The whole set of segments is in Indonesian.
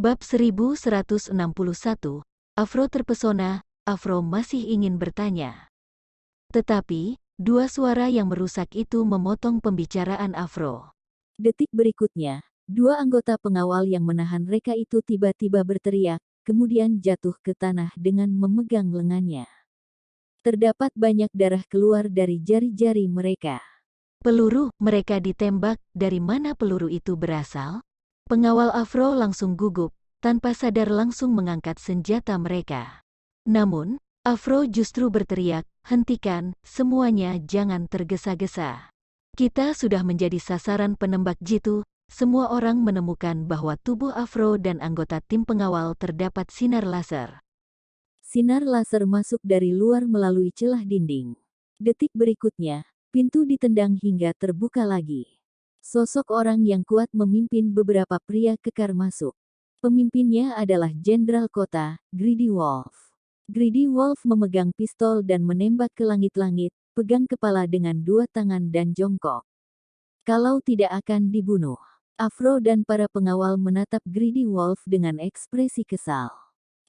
Bab 1161, Afro terpesona, Afro masih ingin bertanya. Tetapi, dua suara yang merusak itu memotong pembicaraan Afro. Detik berikutnya, dua anggota pengawal yang menahan Reka itu tiba-tiba berteriak, kemudian jatuh ke tanah dengan memegang lengannya. Terdapat banyak darah keluar dari jari-jari mereka. Peluru, mereka ditembak, dari mana peluru itu berasal? Pengawal Afro langsung gugup, tanpa sadar langsung mengangkat senjata mereka. Namun, Afro justru berteriak, hentikan, semuanya jangan tergesa-gesa. Kita sudah menjadi sasaran penembak jitu, semua orang menemukan bahwa tubuh Afro dan anggota tim pengawal terdapat sinar laser. Sinar laser masuk dari luar melalui celah dinding. Detik berikutnya, pintu ditendang hingga terbuka lagi. Sosok orang yang kuat memimpin beberapa pria kekar masuk. Pemimpinnya adalah Jenderal Kota, Greedy Wolf. Greedy Wolf memegang pistol dan menembak ke langit-langit, pegang kepala dengan dua tangan dan jongkok. Kalau tidak akan dibunuh. Afro dan para pengawal menatap Greedy Wolf dengan ekspresi kesal.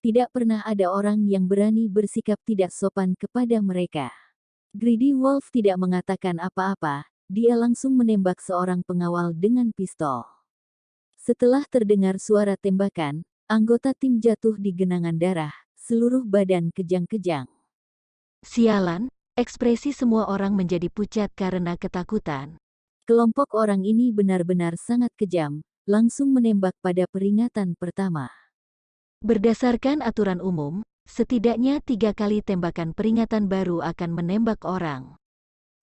Tidak pernah ada orang yang berani bersikap tidak sopan kepada mereka. Greedy Wolf tidak mengatakan apa-apa, dia langsung menembak seorang pengawal dengan pistol. Setelah terdengar suara tembakan, anggota tim jatuh di genangan darah, seluruh badan kejang-kejang. Sialan, ekspresi semua orang menjadi pucat karena ketakutan. Kelompok orang ini benar-benar sangat kejam, langsung menembak pada peringatan pertama. Berdasarkan aturan umum, setidaknya 3 kali tembakan peringatan baru akan menembak orang.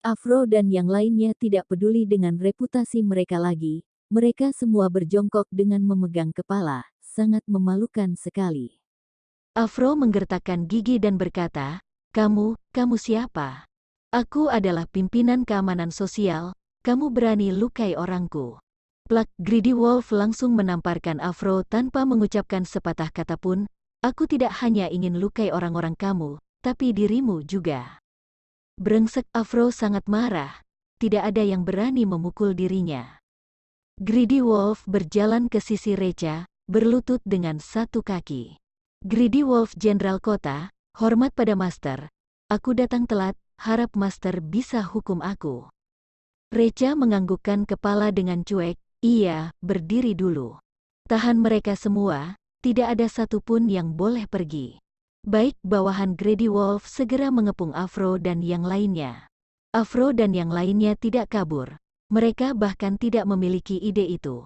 Afro dan yang lainnya tidak peduli dengan reputasi mereka lagi, mereka semua berjongkok dengan memegang kepala, sangat memalukan sekali. Afro menggertakkan gigi dan berkata, kamu siapa? Aku adalah pimpinan keamanan sosial, kamu berani lukai orangku. Plak, Greedy Wolf langsung menamparkan Afro tanpa mengucapkan sepatah kata pun, aku tidak hanya ingin lukai orang-orang kamu, tapi dirimu juga. Brengsek, Afro sangat marah, tidak ada yang berani memukul dirinya. Greedy Wolf berjalan ke sisi Reca, berlutut dengan satu kaki. Greedy Wolf Jenderal Kota, hormat pada Master. Aku datang telat, harap Master bisa hukum aku. Reca menganggukkan kepala dengan cuek, iya, berdiri dulu. Tahan mereka semua, tidak ada satupun yang boleh pergi. Baik, bawahan Greedy Wolf segera mengepung Afro dan yang lainnya. Afro dan yang lainnya tidak kabur. Mereka bahkan tidak memiliki ide itu.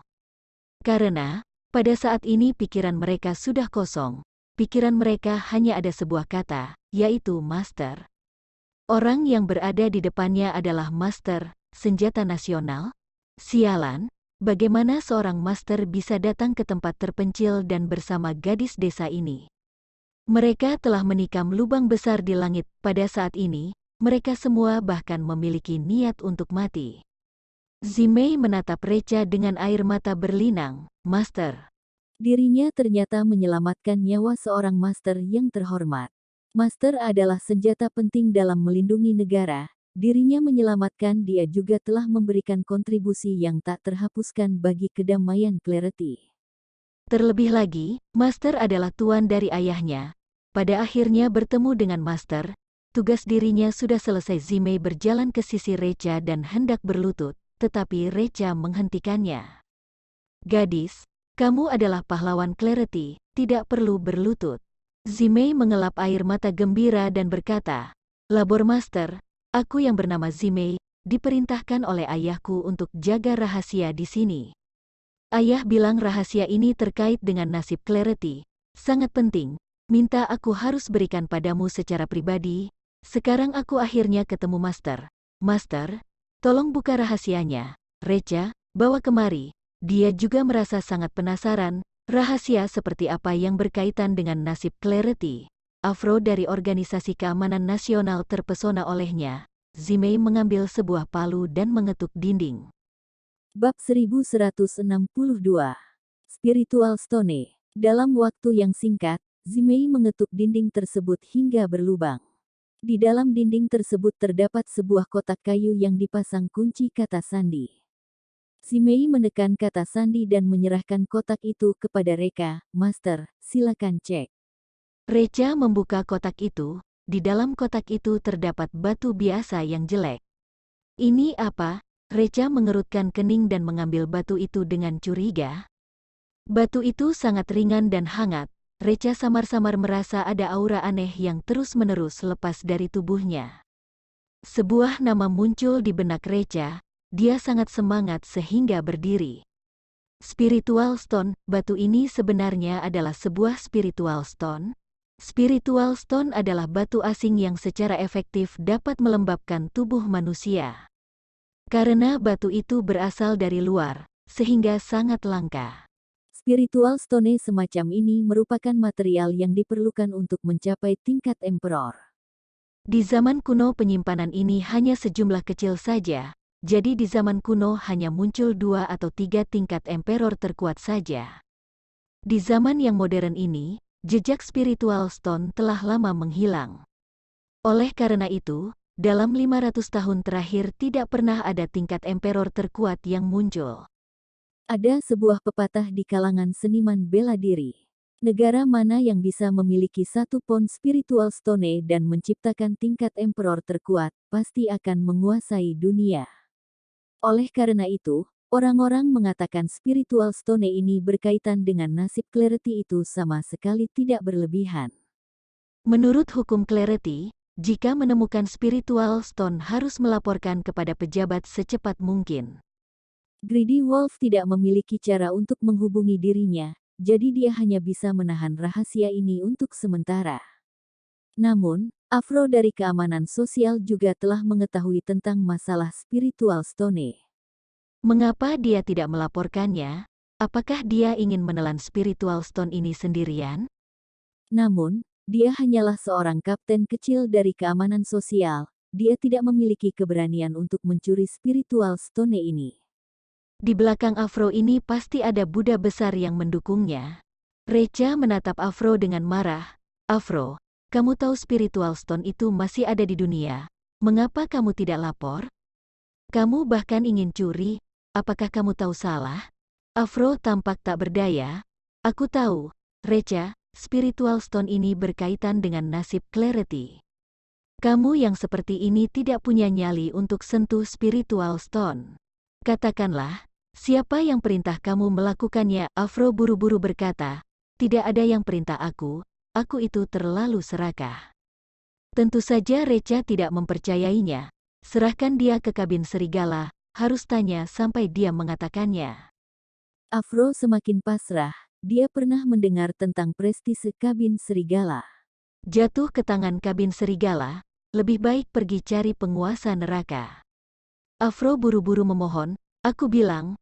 Karena, pada saat ini pikiran mereka sudah kosong. Pikiran mereka hanya ada sebuah kata, yaitu Master. Orang yang berada di depannya adalah Master, senjata nasional. Sialan, bagaimana seorang Master bisa datang ke tempat terpencil dan bersama gadis desa ini? Mereka telah menikam lubang besar di langit. Pada saat ini, mereka semua bahkan memiliki niat untuk mati. Zimei menatap Reca dengan air mata berlinang, Master. Dirinya ternyata menyelamatkan nyawa seorang master yang terhormat. Master adalah senjata penting dalam melindungi negara. Dirinya menyelamatkan, dia juga telah memberikan kontribusi yang tak terhapuskan bagi kedamaian Clarity. Terlebih lagi, Master adalah tuan dari ayahnya. Pada akhirnya bertemu dengan Master, tugas dirinya sudah selesai. Zimei berjalan ke sisi Reca dan hendak berlutut, tetapi Reca menghentikannya. Gadis, kamu adalah pahlawan Clarity, tidak perlu berlutut. Zimei mengelap air mata gembira dan berkata, Labor Master, aku yang bernama Zimei, diperintahkan oleh ayahku untuk jaga rahasia di sini. Ayah bilang rahasia ini terkait dengan nasib Clarity, sangat penting, minta aku harus berikan padamu secara pribadi. Sekarang aku akhirnya ketemu Master. Master, tolong buka rahasianya. Reca, bawa kemari. Dia juga merasa sangat penasaran, rahasia seperti apa yang berkaitan dengan nasib Clarity. Afro dari Organisasi Keamanan Nasional terpesona olehnya. Zimei mengambil sebuah palu dan mengetuk dinding. Bab 1162. Spiritual Stone. Dalam waktu yang singkat, Zimei mengetuk dinding tersebut hingga berlubang. Di dalam dinding tersebut terdapat sebuah kotak kayu yang dipasang kunci kata sandi. Zimei menekan kata sandi dan menyerahkan kotak itu kepada Reka. Master, silakan cek. Reca membuka kotak itu. Di dalam kotak itu terdapat batu biasa yang jelek. Ini apa? Reca mengerutkan kening dan mengambil batu itu dengan curiga. Batu itu sangat ringan dan hangat. Reca samar-samar merasa ada aura aneh yang terus-menerus lepas dari tubuhnya. Sebuah nama muncul di benak Reca. Dia sangat semangat sehingga berdiri. Spiritual Stone, batu ini sebenarnya adalah sebuah spiritual stone. Spiritual stone adalah batu asing yang secara efektif dapat melembabkan tubuh manusia. Karena batu itu berasal dari luar, sehingga sangat langka. Spiritual stone semacam ini merupakan material yang diperlukan untuk mencapai tingkat emperor. Di zaman kuno penyimpanan ini hanya sejumlah kecil saja. Jadi di zaman kuno hanya muncul 2 atau 3 tingkat emperor terkuat saja. Di zaman yang modern ini, jejak spiritual stone telah lama menghilang. Oleh karena itu, dalam 500 tahun terakhir tidak pernah ada tingkat emperor terkuat yang muncul. Ada sebuah pepatah di kalangan seniman bela diri. Negara mana yang bisa memiliki 1 pon spiritual stone dan menciptakan tingkat emperor terkuat, pasti akan menguasai dunia. Oleh karena itu, orang-orang mengatakan spiritual stone ini berkaitan dengan nasib Clarity itu sama sekali tidak berlebihan. Menurut hukum Clarity, jika menemukan spiritual stone harus melaporkan kepada pejabat secepat mungkin. Greedy Wolf tidak memiliki cara untuk menghubungi dirinya, jadi dia hanya bisa menahan rahasia ini untuk sementara. Namun, Afro dari keamanan sosial juga telah mengetahui tentang masalah spiritual stone. Mengapa dia tidak melaporkannya? Apakah dia ingin menelan spiritual stone ini sendirian? Namun, dia hanyalah seorang kapten kecil dari keamanan sosial. Dia tidak memiliki keberanian untuk mencuri spiritual stone ini. Di belakang Afro ini pasti ada Buddha besar yang mendukungnya. Reca menatap Afro dengan marah. Afro, kamu tahu spiritual stone itu masih ada di dunia. Mengapa kamu tidak lapor? Kamu bahkan ingin curi. Apakah kamu tahu salah? Afro tampak tak berdaya. Aku tahu, Reca, spiritual stone ini berkaitan dengan nasib Clarity. Kamu yang seperti ini tidak punya nyali untuk sentuh spiritual stone. Katakanlah, siapa yang perintah kamu melakukannya? Afro buru-buru berkata, tidak ada yang perintah aku itu terlalu serakah. Tentu saja Reca tidak mempercayainya. Serahkan dia ke kabin serigala, harus tanya sampai dia mengatakannya. Afro semakin pasrah, dia pernah mendengar tentang prestise kabin serigala. Jatuh ke tangan kabin serigala, lebih baik pergi cari penguasa neraka. Afro buru-buru memohon, aku bilang,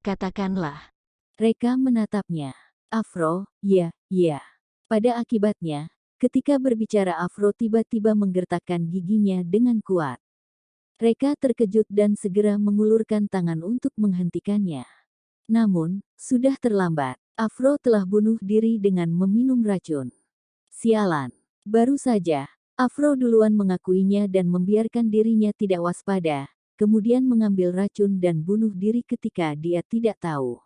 katakanlah. Reka menatapnya. Afro, ya. Pada akibatnya, ketika berbicara Afro tiba-tiba menggertakkan giginya dengan kuat. Reka terkejut dan segera mengulurkan tangan untuk menghentikannya. Namun, sudah terlambat. Afro telah bunuh diri dengan meminum racun. Sialan. Baru saja, Afro duluan mengakuinya dan membiarkan dirinya tidak waspada, kemudian mengambil racun dan bunuh diri ketika dia tidak tahu.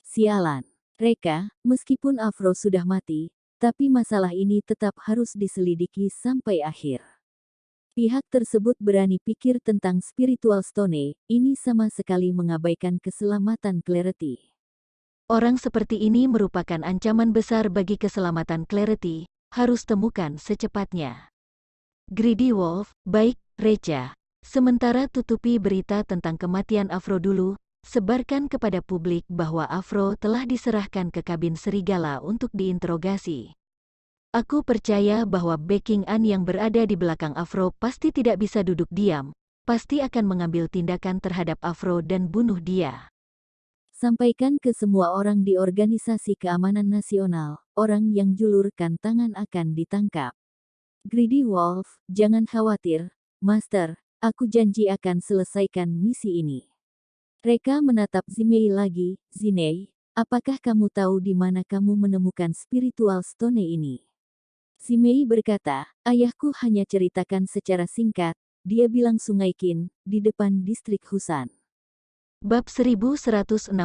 Sialan. Reka, meskipun Afro sudah mati, tapi masalah ini tetap harus diselidiki sampai akhir. Pihak tersebut berani pikir tentang spiritual stone, ini sama sekali mengabaikan keselamatan Clarity. Orang seperti ini merupakan ancaman besar bagi keselamatan Clarity, harus temukan secepatnya. Greedy Wolf, baik, Reca. Sementara tutupi berita tentang kematian Afro dulu, sebarkan kepada publik bahwa Afro telah diserahkan ke kabin serigala untuk diinterogasi. Aku percaya bahwa Backing An yang berada di belakang Afro pasti tidak bisa duduk diam, pasti akan mengambil tindakan terhadap Afro dan bunuh dia. Sampaikan ke semua orang di Organisasi Keamanan Nasional, orang yang julurkan tangan akan ditangkap. Greedy Wolf, jangan khawatir, Master, aku janji akan selesaikan misi ini. Reka menatap Zimei lagi, Zinei, apakah kamu tahu di mana kamu menemukan spiritual stone ini? Zimei berkata, ayahku hanya ceritakan secara singkat, dia bilang Sungai Qin, di depan distrik Husan. Bab 1163.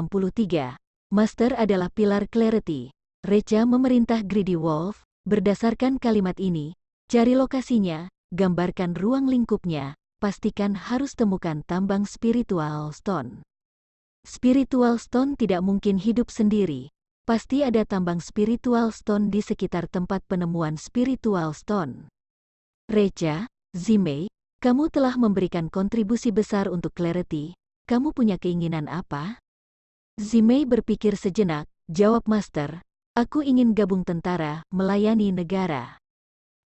Master adalah pilar Clarity. Reca memerintah Greedy Wolf, berdasarkan kalimat ini, cari lokasinya, gambarkan ruang lingkupnya, pastikan harus temukan tambang spiritual stone. Spiritual stone tidak mungkin hidup sendiri. Pasti ada tambang spiritual stone di sekitar tempat penemuan spiritual stone. Reca, Zimei, kamu telah memberikan kontribusi besar untuk Clarity. Kamu punya keinginan apa? Zimei berpikir sejenak, jawab Master, aku ingin gabung tentara, melayani negara.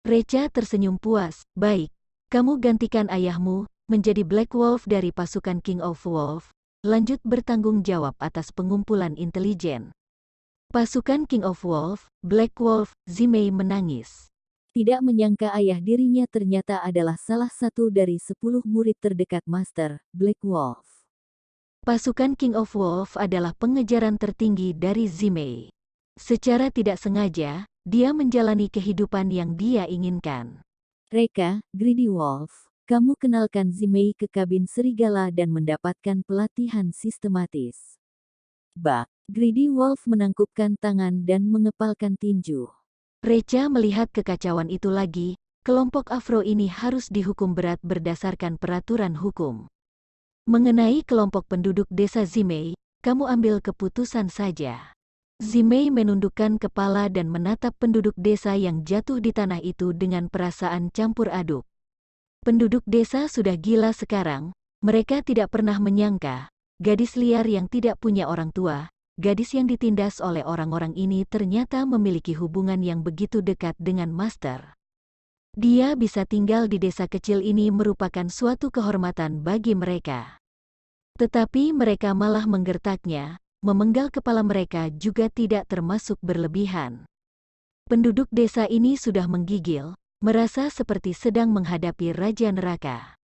Reca tersenyum puas, baik, kamu gantikan ayahmu, menjadi Black Wolf dari pasukan King of Wolf, lanjut bertanggung jawab atas pengumpulan intelijen. Pasukan King of Wolf, Black Wolf, Zimei menangis. Tidak menyangka ayah dirinya ternyata adalah salah satu dari 10 murid terdekat Master, Black Wolf. Pasukan King of Wolf adalah pengejaran tertinggi dari Zimei. Secara tidak sengaja, dia menjalani kehidupan yang dia inginkan. Reca, Greedy Wolf, kamu kenalkan Zimei ke kabin serigala dan mendapatkan pelatihan sistematis. Greedy Wolf menangkupkan tangan dan mengepalkan tinju. Reca melihat kekacauan itu lagi, kelompok Afro ini harus dihukum berat berdasarkan peraturan hukum. Mengenai kelompok penduduk desa Zimei, kamu ambil keputusan saja. Zimei menundukkan kepala dan menatap penduduk desa yang jatuh di tanah itu dengan perasaan campur aduk. Penduduk desa sudah gila sekarang, mereka tidak pernah menyangka, gadis liar yang tidak punya orang tua, gadis yang ditindas oleh orang-orang ini ternyata memiliki hubungan yang begitu dekat dengan Master. Dia bisa tinggal di desa kecil ini merupakan suatu kehormatan bagi mereka. Tetapi mereka malah menggertaknya, memenggal kepala mereka juga tidak termasuk berlebihan. Penduduk desa ini sudah menggigil, merasa seperti sedang menghadapi Raja Neraka.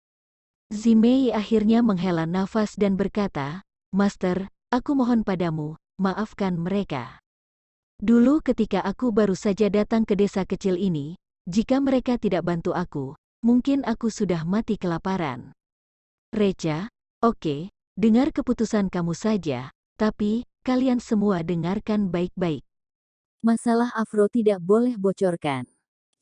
Zimei akhirnya menghela nafas dan berkata, Master, aku mohon padamu, maafkan mereka. Dulu ketika aku baru saja datang ke desa kecil ini, jika mereka tidak bantu aku, mungkin aku sudah mati kelaparan. Reca, oke, dengar keputusan kamu saja, tapi, kalian semua dengarkan baik-baik. Masalah Afro tidak boleh bocorkan.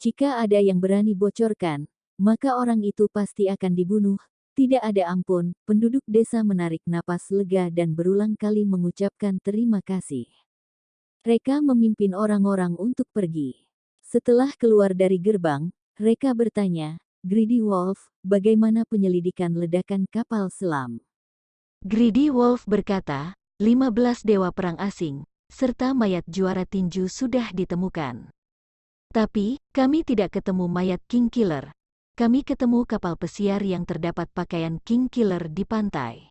Jika ada yang berani bocorkan, maka orang itu pasti akan dibunuh. Tidak ada ampun, penduduk desa menarik napas lega dan berulang kali mengucapkan terima kasih. Reca memimpin orang-orang untuk pergi. Setelah keluar dari gerbang, Reca bertanya, Greedy Wolf, bagaimana penyelidikan ledakan kapal selam? Greedy Wolf berkata, 15 dewa perang asing, serta mayat juara tinju sudah ditemukan. Tapi, kami tidak ketemu mayat King Killer. Kami ketemu kapal pesiar yang terdapat pakaian King Killer di pantai.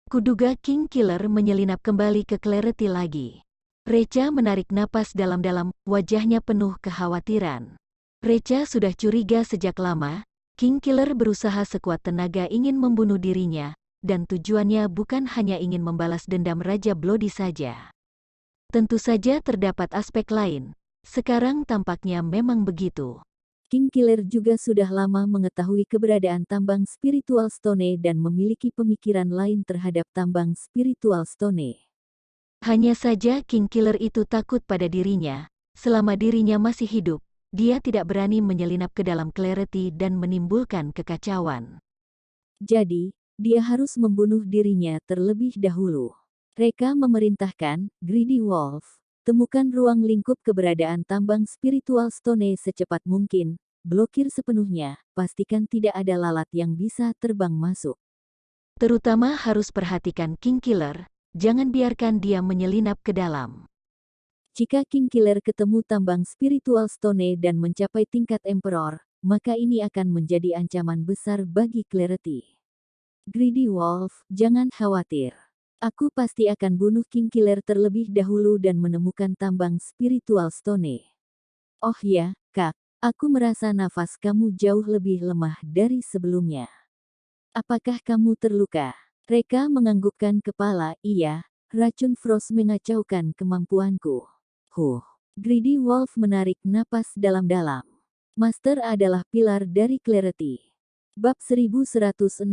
Kuduga King Killer menyelinap kembali ke Clarity lagi. Reca menarik napas dalam-dalam, wajahnya penuh kekhawatiran. Reca sudah curiga sejak lama, King Killer berusaha sekuat tenaga ingin membunuh dirinya, dan tujuannya bukan hanya ingin membalas dendam Raja Bloody saja. Tentu saja terdapat aspek lain. Sekarang tampaknya memang begitu. King Killer juga sudah lama mengetahui keberadaan tambang spiritual stone dan memiliki pemikiran lain terhadap tambang spiritual stone. Hanya saja King Killer itu takut pada dirinya. Selama dirinya masih hidup, dia tidak berani menyelinap ke dalam Clarity dan menimbulkan kekacauan. Jadi, dia harus membunuh dirinya terlebih dahulu. Reca memerintahkan, Greedy Wolf, temukan ruang lingkup keberadaan tambang spiritual stone secepat mungkin, blokir sepenuhnya, pastikan tidak ada lalat yang bisa terbang masuk. Terutama harus perhatikan King Killer, jangan biarkan dia menyelinap ke dalam. Jika King Killer ketemu tambang spiritual stone dan mencapai tingkat Emperor, maka ini akan menjadi ancaman besar bagi Clarity. Greedy Wolf, jangan khawatir. Aku pasti akan bunuh King Killer terlebih dahulu dan menemukan tambang spiritual stone. Oh ya, Kak, aku merasa nafas kamu jauh lebih lemah dari sebelumnya. Apakah kamu terluka? Reca menganggukkan kepala, iya, racun Frost mengacaukan kemampuanku. Greedy Wolf menarik napas dalam-dalam. Master adalah pilar dari Clarity. Bab 1164.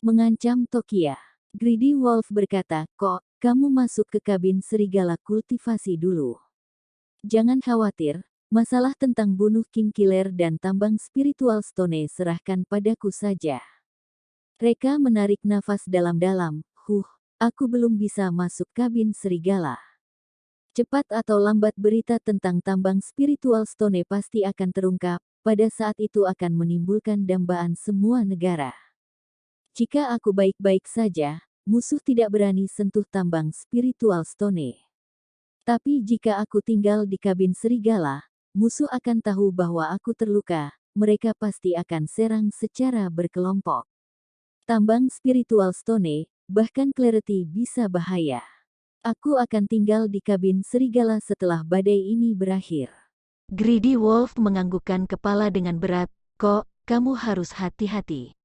Mengancam Tokia. Greedy Wolf berkata, "Kok, kamu masuk ke kabin serigala kultivasi dulu. Jangan khawatir, masalah tentang bunuh King Killer dan tambang spiritual stone serahkan padaku saja." Reka menarik nafas dalam-dalam, aku belum bisa masuk kabin serigala. Cepat atau lambat berita tentang tambang spiritual stone pasti akan terungkap, pada saat itu akan menimbulkan dambaan semua negara. Jika aku baik-baik saja, musuh tidak berani sentuh tambang spiritual stone. Tapi jika aku tinggal di kabin serigala, musuh akan tahu bahwa aku terluka, mereka pasti akan serang secara berkelompok. Tambang spiritual stone, bahkan Clarity bisa bahaya. Aku akan tinggal di kabin serigala setelah badai ini berakhir. Greedy Wolf menganggukkan kepala dengan berat, "Kok, kamu harus hati-hati.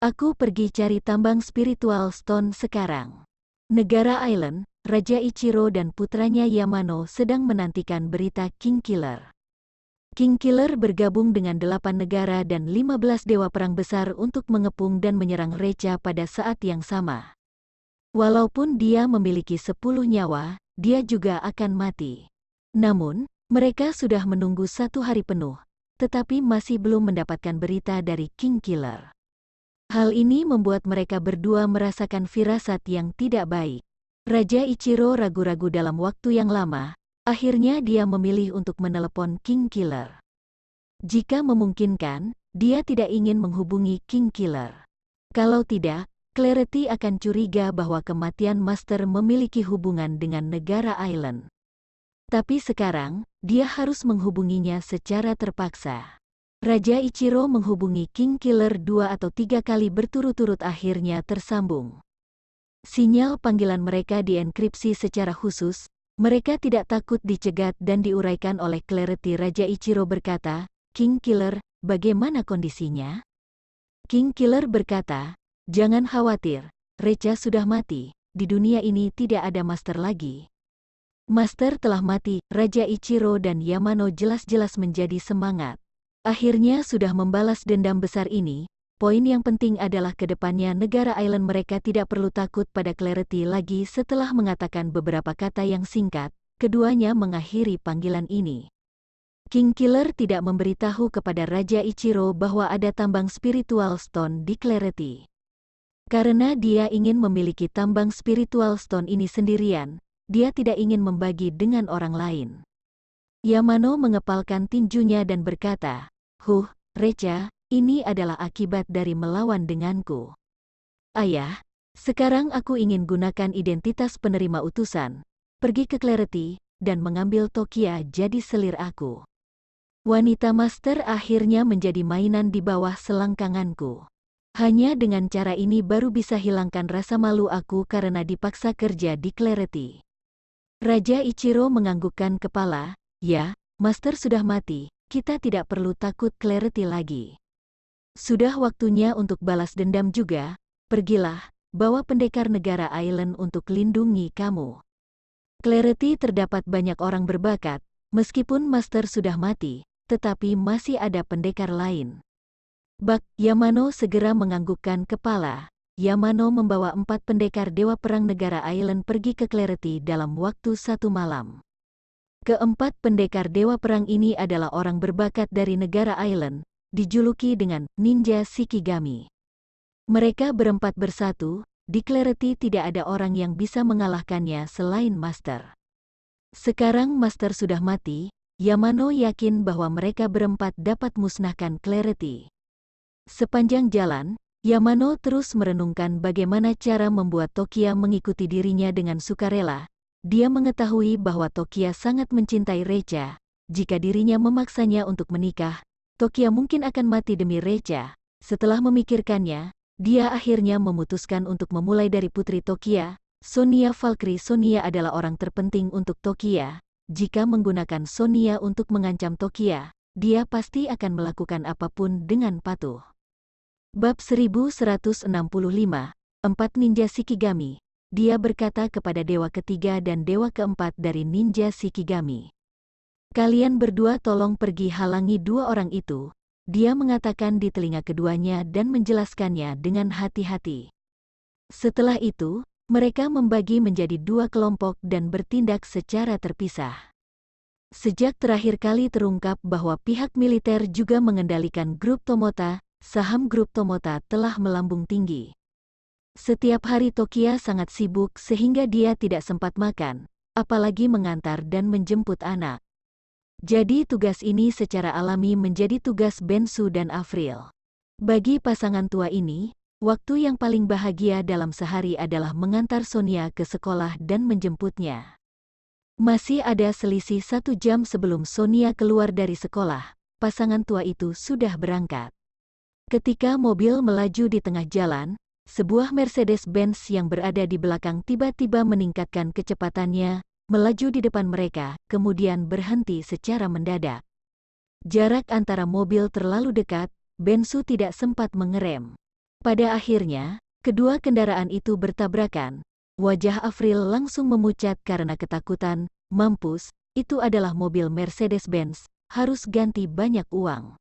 Aku pergi cari tambang spiritual stone sekarang." Negara Island, Raja Ichiro dan putranya Yamano sedang menantikan berita King Killer. King Killer bergabung dengan 8 negara dan 15 dewa perang besar untuk mengepung dan menyerang Recha pada saat yang sama. Walaupun dia memiliki 10 nyawa, dia juga akan mati. Namun, mereka sudah menunggu 1 hari penuh, tetapi masih belum mendapatkan berita dari King Killer. Hal ini membuat mereka berdua merasakan firasat yang tidak baik. Raja Ichiro ragu-ragu dalam waktu yang lama, akhirnya dia memilih untuk menelepon King Killer. Jika memungkinkan, dia tidak ingin menghubungi King Killer. Kalau tidak, Clarity akan curiga bahwa kematian Master memiliki hubungan dengan negara Island. Tapi sekarang, dia harus menghubunginya secara terpaksa. Raja Ichiro menghubungi King Killer 2 atau 3 kali berturut-turut akhirnya tersambung. Sinyal panggilan mereka dienkripsi secara khusus, mereka tidak takut dicegat dan diuraikan oleh Clarity. Raja Ichiro berkata, "King Killer, bagaimana kondisinya?" King Killer berkata, "Jangan khawatir, Recha sudah mati, di dunia ini tidak ada Master lagi." Master telah mati, Raja Ichiro dan Yamano jelas-jelas menjadi semangat. Akhirnya sudah membalas dendam besar ini. Poin yang penting adalah ke depannya negara Island mereka tidak perlu takut pada Clarity lagi. Setelah mengatakan beberapa kata yang singkat, keduanya mengakhiri panggilan ini. King Killer tidak memberitahu kepada Raja Ichiro bahwa ada tambang spiritual stone di Clarity. Karena dia ingin memiliki tambang spiritual stone ini sendirian, dia tidak ingin membagi dengan orang lain. Yamano mengepalkan tinjunya dan berkata, Recha, ini adalah akibat dari melawan denganku. Ayah, sekarang aku ingin gunakan identitas penerima utusan, pergi ke Clarity, dan mengambil Tokia jadi selir aku. Wanita Master akhirnya menjadi mainan di bawah selangkanganku. Hanya dengan cara ini baru bisa hilangkan rasa malu aku karena dipaksa kerja di Clarity. Raja Ichiro menganggukkan kepala, "Ya, Master sudah mati, kita tidak perlu takut Clarity lagi. Sudah waktunya untuk balas dendam juga, pergilah, bawa pendekar negara Island untuk lindungi kamu." Clarity terdapat banyak orang berbakat, meskipun Master sudah mati, tetapi masih ada pendekar lain. Yamano segera menganggukkan kepala. Yamano membawa 4 pendekar dewa perang negara Island pergi ke Clarity dalam waktu 1 malam. Keempat pendekar dewa perang ini adalah orang berbakat dari negara Island, dijuluki dengan Ninja Shikigami. Mereka berempat bersatu, di Clarity tidak ada orang yang bisa mengalahkannya selain Master. Sekarang Master sudah mati, Yamano yakin bahwa mereka berempat dapat musnahkan Clarity. Sepanjang jalan, Yamano terus merenungkan bagaimana cara membuat Tokia mengikuti dirinya dengan sukarela. Dia mengetahui bahwa Tokia sangat mencintai Recha. Jika dirinya memaksanya untuk menikah, Tokia mungkin akan mati demi Recha. Setelah memikirkannya, dia akhirnya memutuskan untuk memulai dari putri Tokia, Sonia Valkyrie. Sonia adalah orang terpenting untuk Tokia. Jika menggunakan Sonia untuk mengancam Tokia, dia pasti akan melakukan apapun dengan patuh. Bab 1165, 4 Ninja Shikigami. Dia berkata kepada dewa ketiga dan dewa keempat dari Ninja Shikigami, "Kalian berdua tolong pergi halangi 2 orang itu." Dia mengatakan di telinga keduanya dan menjelaskannya dengan hati-hati. Setelah itu, mereka membagi menjadi dua kelompok dan bertindak secara terpisah. Sejak terakhir kali terungkap bahwa pihak militer juga mengendalikan grup Tomota, saham grup Tomota telah melambung tinggi. Setiap hari Tokia sangat sibuk sehingga dia tidak sempat makan, apalagi mengantar dan menjemput anak. Jadi tugas ini secara alami menjadi tugas Bensu dan Afril. Bagi pasangan tua ini, waktu yang paling bahagia dalam sehari adalah mengantar Sonia ke sekolah dan menjemputnya. Masih ada selisih 1 jam sebelum Sonia keluar dari sekolah, pasangan tua itu sudah berangkat. Ketika mobil melaju di tengah jalan, sebuah Mercedes-Benz yang berada di belakang tiba-tiba meningkatkan kecepatannya, melaju di depan mereka, kemudian berhenti secara mendadak. Jarak antara mobil terlalu dekat, Bensu tidak sempat mengerem. Pada akhirnya, kedua kendaraan itu bertabrakan. Wajah Afril langsung memucat karena ketakutan. Mampus, itu adalah mobil Mercedes-Benz, harus ganti banyak uang.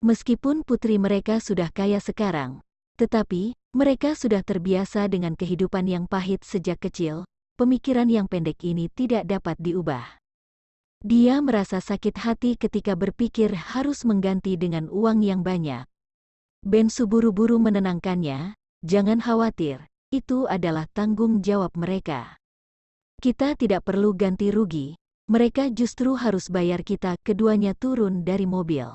Meskipun putri mereka sudah kaya sekarang, tetapi mereka sudah terbiasa dengan kehidupan yang pahit sejak kecil. Pemikiran yang pendek ini tidak dapat diubah. Dia merasa sakit hati ketika berpikir harus mengganti dengan uang yang banyak. Bensu buru-buru menenangkannya, "Jangan khawatir, itu adalah tanggung jawab mereka. Kita tidak perlu ganti rugi, mereka justru harus bayar kita." Keduanya turun dari mobil.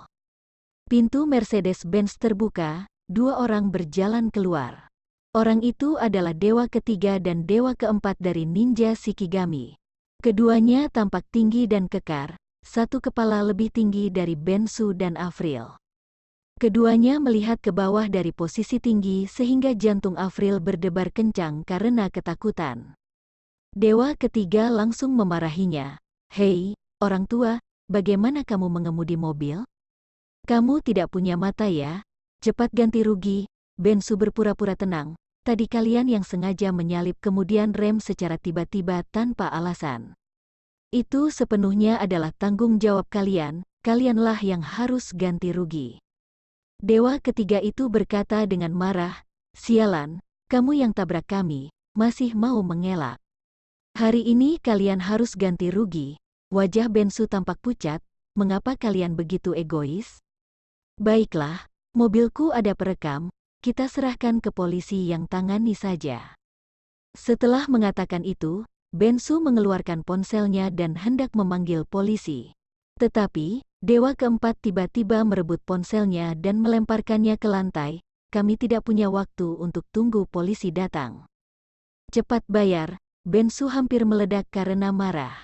Pintu Mercedes-Benz terbuka, 2 orang berjalan keluar. Orang itu adalah dewa ketiga dan dewa keempat dari ninja Shikigami. Keduanya tampak tinggi dan kekar, satu kepala lebih tinggi dari Bensu dan Afril. Keduanya melihat ke bawah dari posisi tinggi sehingga jantung Afril berdebar kencang karena ketakutan. Dewa ketiga langsung memarahinya. "Hei, orang tua, bagaimana kamu mengemudi mobil? Kamu tidak punya mata ya? Cepat ganti rugi." Bensu berpura-pura tenang. "Tadi kalian yang sengaja menyalip kemudian rem secara tiba-tiba tanpa alasan. Itu sepenuhnya adalah tanggung jawab kalian, kalianlah yang harus ganti rugi." Dewa ketiga itu berkata dengan marah, "Sialan, kamu yang tabrak kami, masih mau mengelak. Hari ini kalian harus ganti rugi." Wajah Bensu tampak pucat. "Mengapa kalian begitu egois? Baiklah, mobilku ada perekam, kita serahkan ke polisi yang tangani saja." Setelah mengatakan itu, Bensu mengeluarkan ponselnya dan hendak memanggil polisi. Tetapi, dewa keempat tiba-tiba merebut ponselnya dan melemparkannya ke lantai. "Kami tidak punya waktu untuk tunggu polisi datang. Cepat bayar." Bensu hampir meledak karena marah.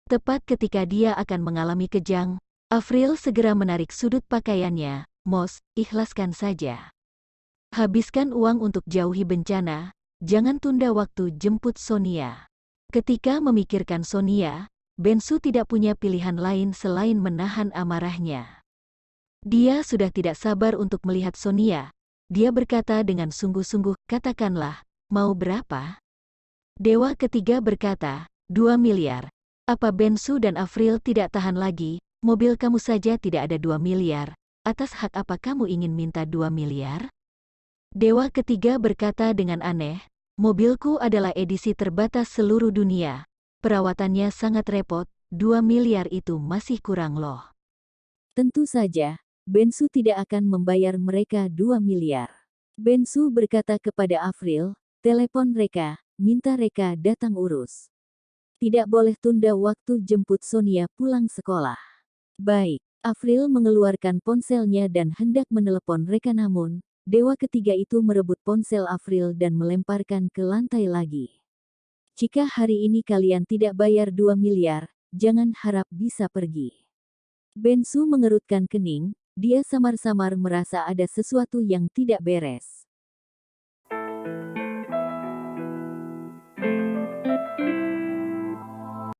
Tepat ketika dia akan mengalami kejang, Afril segera menarik sudut pakaiannya. "Mos, ikhlaskan saja. Habiskan uang untuk jauhi bencana, jangan tunda waktu jemput Sonia." Ketika memikirkan Sonia, Bensu tidak punya pilihan lain selain menahan amarahnya. Dia sudah tidak sabar untuk melihat Sonia. Dia berkata dengan sungguh-sungguh, "Katakanlah, mau berapa?" Dewa ketiga berkata, 2 miliar. Apa Bensu dan Afril tidak tahan lagi? "Mobil kamu saja tidak ada 2 miliar. Atas hak apa kamu ingin minta 2 miliar? Dewa ketiga berkata dengan aneh, "Mobilku adalah edisi terbatas seluruh dunia. Perawatannya sangat repot, 2 miliar itu masih kurang loh." Tentu saja, Bensu tidak akan membayar mereka 2 miliar. Bensu berkata kepada Afril, "Telepon Reka, minta Reka datang urus. Tidak boleh tunda waktu jemput Sonia pulang sekolah." Baik, Afril mengeluarkan ponselnya dan hendak menelepon Reka, namun dewa ketiga itu merebut ponsel Afril dan melemparkan ke lantai lagi. "Jika hari ini kalian tidak bayar 2 miliar, jangan harap bisa pergi." Bensu mengerutkan kening, dia samar-samar merasa ada sesuatu yang tidak beres.